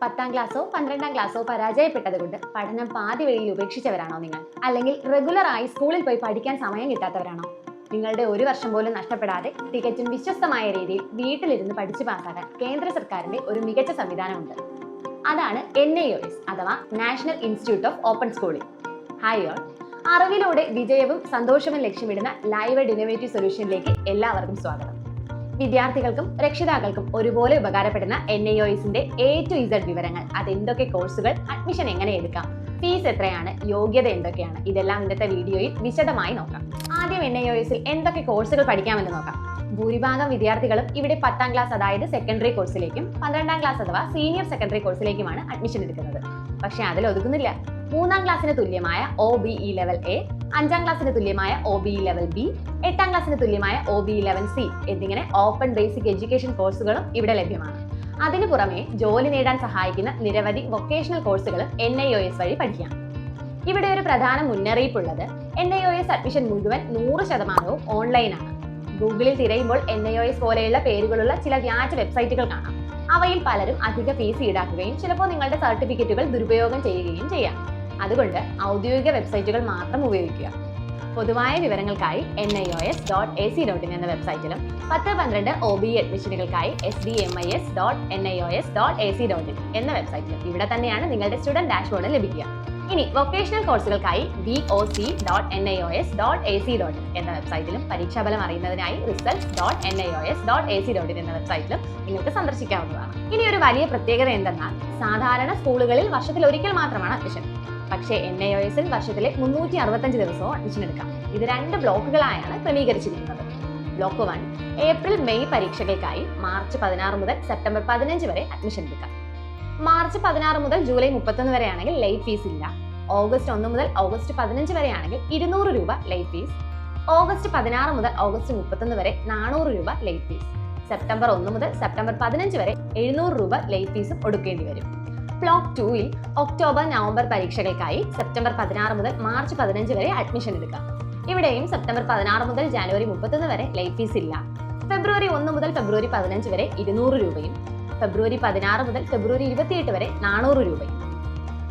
10ാം ക്ലാസ്സോ 12ാം ക്ലാസ്സോ പരാജയപ്പെട്ടതുകൊണ്ട് പഠനം പാതി വഴിയിൽ ഉപേക്ഷിച്ചവരാണോ നിങ്ങൾ? അല്ലെങ്കിൽ റെഗുലറായി സ്കൂളിൽ പോയി പഠിക്കാൻ സമയം കിട്ടാത്തവരാണോ? നിങ്ങളുടെ ഒരു വർഷം പോലും നഷ്ടപ്പെടാതെ തികച്ചും വിശ്വസ്തമായ രീതിയിൽ വീട്ടിലിരുന്ന് പഠിച്ചു പാസ്സാക്കാൻ കേന്ദ്ര സർക്കാരിന്റെ ഒരു മികച്ച സംവിധാനമുണ്ട്. അതാണ് NIOS അഥവാ national institute of open schooling. Hi all, അറിവിലൂടെ വിജയവും സന്തോഷവും ലക്ഷ്യമിടുന്ന ലൈവ് ആൻഡ് ഇന്നോവേറ്റീവ് സൊല്യൂഷനിലേക്ക് എല്ലാവർക്കും സ്വാഗതം. വിദ്യാർത്ഥികൾക്കും രക്ഷിതാക്കൾക്കും ഒരുപോലെ ഉപകാരപ്പെടുന്ന NIOSന്റെ A to Z വിവരങ്ങൾ, അതെന്തൊക്കെ കോഴ്സുകൾ, അഡ്മിഷൻ എങ്ങനെ എടുക്കാം, ഫീസ് എത്രയാണ്, യോഗ്യത എന്തൊക്കെയാണ്, ഇതെല്ലാം ഇന്നത്തെ വീഡിയോയിൽ വിശദമായി നോക്കാം. ആദ്യം NIOSൽ എന്തൊക്കെ കോഴ്സുകൾ പഠിക്കാമെന്ന് നോക്കാം. ഭൂരിഭാഗം വിദ്യാർത്ഥികളും ഇവിടെ 10ാം ക്ലാസ് അതായത് സെക്കൻഡറി കോഴ്സിലേക്കും 12ാം ക്ലാസ് അഥവാ സീനിയർ സെക്കൻഡറി കോഴ്സിലേക്കുമാണ് അഡ്മിഷൻ എടുക്കുന്നത്. പക്ഷെ അതിൽ ഒതുങ്ങുന്നില്ല. 3ാം ക്ലാസ്സിന് തുല്യമായ OBE ലെവൽ A, 5ാം ക്ലാസ്സിന് തുല്യമായ OBE ലെവൽ B, 8ാം ക്ലാസ്സിന് തുല്യമായ OBE ലെവൽ C എന്നിങ്ങനെ ഓപ്പൺ ബേസിക് എഡ്യൂക്കേഷൻ കോഴ്സുകളും ഇവിടെ ലഭ്യമാണ്. അതിനു പുറമെ ജോലി നേടാൻ സഹായിക്കുന്ന നിരവധി വൊക്കേഷണൽ കോഴ്സുകളും NIOS വഴി പഠിക്കാം. ഇവിടെ ഒരു പ്രധാന മുന്നറിയിപ്പുള്ളത്, NIOS അഡ്മിഷൻ മുഴുവൻ 100% ഓൺലൈനാണ്. ഗൂഗിളിൽ തിരയുമ്പോൾ NIOS പോലെയുള്ള പേരുകളുള്ള ചില വ്യാജ വെബ്സൈറ്റുകൾ കാണാം. അവയിൽ പലരും അധിക ഫീസ് ഈടാക്കുകയും ചിലപ്പോൾ നിങ്ങളുടെ സർട്ടിഫിക്കറ്റുകൾ ദുരുപയോഗം ചെയ്യുകയും ചെയ്യാം. അതുകൊണ്ട് ഔദ്യോഗിക വെബ്സൈറ്റുകൾ മാത്രം ഉപയോഗിക്കുക. പൊതുവായ വിവരങ്ങൾക്കായി NIOS.ac.in എന്ന വെബ്സൈറ്റിലും 10-12 OBE അഡ്മിഷനുകൾക്കായി sdmis.nios.ac.in എന്ന വെബ്സൈറ്റിലും ഇവിടെ തന്നെയാണ് നിങ്ങളുടെ സ്റ്റുഡന്റ് ഡാഷ്ബോർഡ് ലഭിക്കുക. ഇനി വൊക്കേഷണൽ കോഴ്സുകൾക്കായി voc.nios.ac.in എന്ന വെബ്സൈറ്റിലും പരീക്ഷാഫലം അറിയുന്നതിനായി results.nios.ac.in എന്ന വെബ്സൈറ്റിലും നിങ്ങൾക്ക് സന്ദർശിക്കാവുന്നതാണ്. ഇനി ഒരു വലിയ പ്രത്യേകത എന്തെന്നാൽ, സാധാരണ സ്കൂളുകളിൽ വർഷത്തിൽ ഒരിക്കൽ മാത്രമാണ് അഡ്മിഷൻ. പക്ഷേ NIOSൽ വർഷത്തിലെ 365 ദിവസവും അഡ്മിഷൻ എടുക്കാം. ഇത് 2 ബ്ലോക്കുകളായാണ് ക്രമീകരിച്ചിരിക്കുന്നത്. ബ്ലോക്ക് 1 ഏപ്രിൽ-മെയ് പരീക്ഷകൾക്കായി മാർച്ച് 16 മുതൽ സെപ്റ്റംബർ 15 വരെ അഡ്മിഷൻ എടുക്കാം. മാർച്ച് 16 മുതൽ ജൂലൈ 31 വരെയാണെങ്കിൽ ലേറ്റ് ഫീസ് ഇല്ല. ഓഗസ്റ്റ് 1 മുതൽ ഓഗസ്റ്റ് 15 വരെയാണെങ്കിൽ 200 രൂപ ലേറ്റ് ഫീസ്. ഓഗസ്റ്റ് 16 മുതൽ ഓഗസ്റ്റ് 31 വരെ 400 രൂപ ലേറ്റ് ഫീസ്. സെപ്റ്റംബർ 1 മുതൽ സെപ്റ്റംബർ 15 വരെ 700 രൂപ ലേറ്റ് ഫീസും ഒടുക്കേണ്ടി വരും. ബ്ലോക്ക് 2ൽ ഒക്ടോബർ-നവംബർ പരീക്ഷകൾക്കായി സെപ്റ്റംബർ 16 മുതൽ മാർച്ച് 15 വരെ അഡ്മിഷൻ എടുക്കാം. ഇവിടെയും സെപ്റ്റംബർ 16 മുതൽ ജനുവരി 31 വരെ ലേറ്റ് ഫീസ് ഇല്ല. ഫെബ്രുവരി 1 മുതൽ ഫെബ്രുവരി 15 വരെ 200 രൂപയും ഫെബ്രുവരി 16 മുതൽ ഫെബ്രുവരി 28 വരെ 400 രൂപയും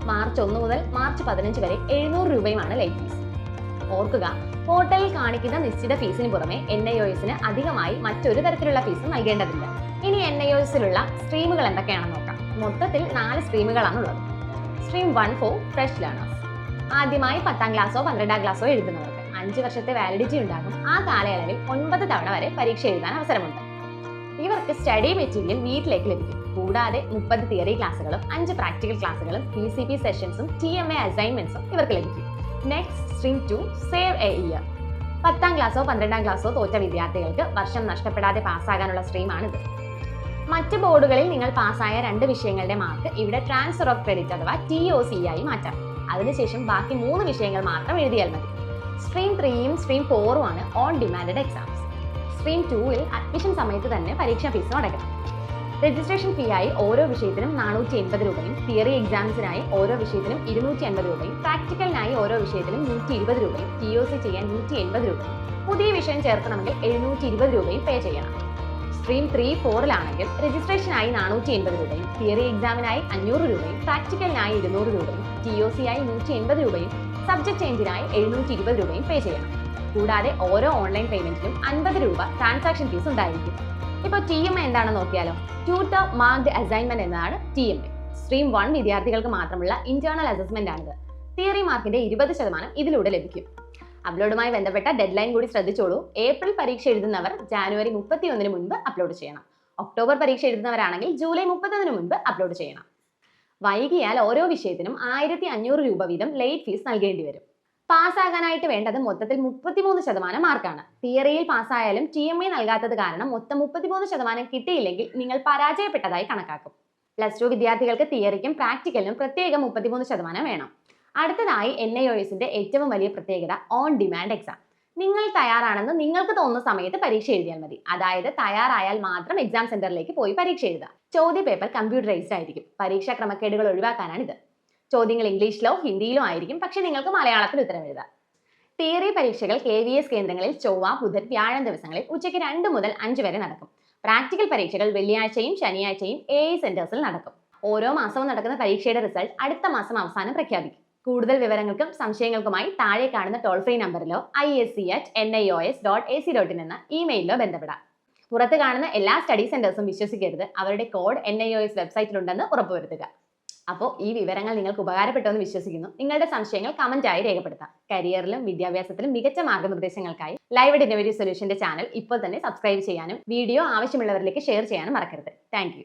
മാർച്ച് 1 മുതൽ മാർച്ച് 15 വരെ 700 രൂപയുമാണ് ലേറ്റ് ഫീസ്. ഓർക്കുക, പോർട്ടലിൽ കാണിക്കുന്ന നിശ്ചിത ഫീസിന് പുറമെ NIOSന് അധികമായി മറ്റൊരു തരത്തിലുള്ള ഫീസ് നൽകേണ്ടതില്ല. ഇനി NIOSലുള്ള സ്ട്രീമുകൾ എന്തൊക്കെയാണെന്ന് നോക്കാം. മൊത്തത്തിൽ 4 സ്ട്രീമുകളാണുള്ളത്. Stream 1 for fresh learners. ആദ്യമായി 10ാം ക്ലാസ്സോ 12ാം ക്ലാസ്സോ എഴുതുന്നവർക്ക് 5 വർഷത്തെ വാലിഡിറ്റി ഉണ്ടാകും. ആ കാലയളവിൽ 9 തവണ വരെ പരീക്ഷ എഴുതാൻ അവസരമുണ്ട്. ഇവർക്ക് സ്റ്റഡി മെറ്റീരിയൽ വീട്ടിലേക്ക് ലഭിക്കും. കൂടാതെ 30 തിയറി ക്ലാസ്സുകളും 5 പ്രാക്ടിക്കൽ ക്ലാസ്സുകളും PCP സെഷൻസും TMA അസൈൻമെന്റ്സും ഇവർക്ക് ലഭിക്കും. Next stream 2 save A year. 10ാം ക്ലാസ്സോ 12ാം ക്ലാസ്സോ തോറ്റ വിദ്യാർത്ഥികൾക്ക് വർഷം നഷ്ടപ്പെടാതെ പാസ്സാകാനുള്ള സ്ട്രീമാണിത്. മറ്റ് ബോർഡുകളിൽ നിങ്ങൾ പാസ്സായ 2 വിഷയങ്ങളുടെ മാർക്ക് ഇവിടെ ട്രാൻസ്ഫർ ഓഫ് ക്രെഡിറ്റ് അഥവാ TOC ആയി മാറ്റാം. അതിനുശേഷം ബാക്കി 3 വിഷയങ്ങൾ മാത്രം എഴുതിയാൽ മതി. സ്ട്രീം 3യും സ്ട്രീം 4ഉം ആണ് ഓൺ ഡിമാൻഡ് എക്സാംസ്. സ്ട്രീം 2ൽ അഡ്മിഷൻ സമയത്ത് തന്നെ പരീക്ഷാ ഫീസും അടയ്ക്കണം. രജിസ്ട്രേഷൻ ഫീ ആയി ഓരോ വിഷയത്തിനും 480 രൂപയും, തിയറി എക്സാംസിനായി ഓരോ വിഷയത്തിനും 250 രൂപയും, പ്രാക്ടിക്കലിനായി ഓരോ വിഷയത്തിനും 120 രൂപയും, TOC ചെയ്യാൻ 180 രൂപയും, പുതിയ വിഷയം ചേർക്കണമെങ്കിൽ 720 രൂപയും പേ ചെയ്യണം. സ്ട്രീം 3-4ലാണെങ്കിൽ രജിസ്ട്രേഷനായി 480 രൂപയും, തിയറി എക്സാമിനായി 500 രൂപയും, പ്രാക്ടിക്കലിനായി 200 രൂപയും, TOC ആയി 180 രൂപയും, സബ്ജക്ട് ചേഞ്ചിനായി 720 രൂപയും പേ ചെയ്യണം. കൂടാതെ ഓരോ ഓൺലൈൻ പേയ്മെന്റിലും 50 രൂപ ട്രാൻസാക്ഷൻ ഫീസ് ഉണ്ടായിരിക്കും. ഇപ്പോൾ TMA എന്താണെന്ന് നോക്കിയാലോ. ട്യൂട്ടർ മാർക്ക്ഡ് അസൈൻമെന്റ് എന്നതാണ് TMA. സ്ട്രീം 1 വിദ്യാർത്ഥികൾക്ക് മാത്രമുള്ള ഇന്റേണൽ അസസ്മെന്റ് ആണിത്. തിയറി മാർക്കിന്റെ 20% ഇതിലൂടെ ലഭിക്കും. അപ്ലോഡുമായി ബന്ധപ്പെട്ട ഡെഡ്ലൈൻ കൂടി ശ്രദ്ധിച്ചോളൂ. ഏപ്രിൽ പരീക്ഷ എഴുതുന്നവർ ജനുവരി 31 മുൻപ് അപ്ലോഡ് ചെയ്യണം. ഒക്ടോബർ പരീക്ഷ എഴുതുന്നവരാണെങ്കിൽ ജൂലൈ 30 മുൻപ് അപ്ലോഡ് ചെയ്യണം. വൈകിയാൽ ഓരോ വിഷയത്തിനും 1500 രൂപ വീതം ലേറ്റ് ഫീസ് നൽകേണ്ടി വരും. പാസ്സാകാനായിട്ട് വേണ്ടത് മൊത്തത്തിൽ 33% മാർക്കാണ്. തിയറിയിൽ പാസ്സായാലും TMA നൽകാത്തത് കാരണം മൊത്തം 33% കിട്ടിയില്ലെങ്കിൽ നിങ്ങൾ പരാജയപ്പെട്ടതായി കണക്കാക്കും. +2 വിദ്യാർത്ഥികൾക്ക് തിയറിക്കും പ്രാക്ടിക്കലിനും പ്രത്യേകം 33% വേണം. അടുത്തതായി NIOSന്റെ ഏറ്റവും വലിയ പ്രത്യേകത ഓൺ ഡിമാൻഡ് എക്സാം. നിങ്ങൾ തയ്യാറാണെന്ന് നിങ്ങൾക്ക് തോന്നുന്ന സമയത്ത് പരീക്ഷ എഴുതിയാൽ മതി. അതായത് തയ്യാറായാൽ മാത്രം എക്സാം സെന്ററിലേക്ക് പോയി പരീക്ഷ എഴുതാം. ചോദ്യ പേപ്പർ കമ്പ്യൂട്ടറൈസ്ഡ് ആയിരിക്കും. പരീക്ഷാ ക്രമക്കേടുകൾ ഒഴിവാക്കാനാണിത്. ചോദ്യങ്ങൾ ഇംഗ്ലീഷിലോ ഹിന്ദിയിലോ ആയിരിക്കും, പക്ഷേ നിങ്ങൾക്ക് മലയാളത്തിൽ ഉത്തരം എഴുതാം. തിയറി പരീക്ഷകൾ KVS കേന്ദ്രങ്ങളിൽ ചൊവ്വ, ബുധൻ, വ്യാഴം ദിവസങ്ങളിൽ ഉച്ചയ്ക്ക് 2 മുതൽ 5 വരെ നടക്കും. പ്രാക്ടിക്കൽ പരീക്ഷകൾ വെള്ളിയാഴ്ചയും ശനിയാഴ്ചയും AE സെന്റേഴ്സിൽ നടക്കും. ഓരോ മാസവും നടക്കുന്ന പരീക്ഷയുടെ റിസൾട്ട് അടുത്ത മാസം അവസാനം പ്രഖ്യാപിക്കും. കൂടുതൽ വിവരങ്ങൾക്കും സംശയങ്ങൾക്കുമായി താഴെ കാണുന്ന ടോൾ ഫ്രീ നമ്പറിലോ isc@nios.ac.in എന്ന ഇമെയിലിലോ ബന്ധപ്പെടാം. പുറത്ത് കാണുന്ന എല്ലാ സ്റ്റഡി സെന്റേഴ്സും വിശ്വസിക്കരുത്. അവരുടെ കോഡ് NIOS വെബ്സൈറ്റിലുണ്ടെന്ന് ഉറപ്പുവരുത്തുക. അപ്പോൾ ഈ വിവരങ്ങൾ നിങ്ങൾക്ക് ഉപകാരപ്പെട്ടോ എന്ന് വിശ്വസിക്കുന്നു. നിങ്ങളുടെ സംശയങ്ങൾ കമന്റായി രേഖപ്പെടുത്താം. കരിയറിലും വിദ്യാഭ്യാസത്തിലും മികച്ച മാർഗ്ഗനിർദ്ദേശങ്ങൾക്കായി ലൈവ് അറ്റ് ഇന്നോവേറ്റീവ് സൊല്യൂഷന്റെ ചാനൽ ഇപ്പോൾ തന്നെ സബ്സ്ക്രൈബ് ചെയ്യാനും വീഡിയോ ആവശ്യമുള്ളവരിലേക്ക് ഷെയർ ചെയ്യാനും മറക്കരുത്. താങ്ക്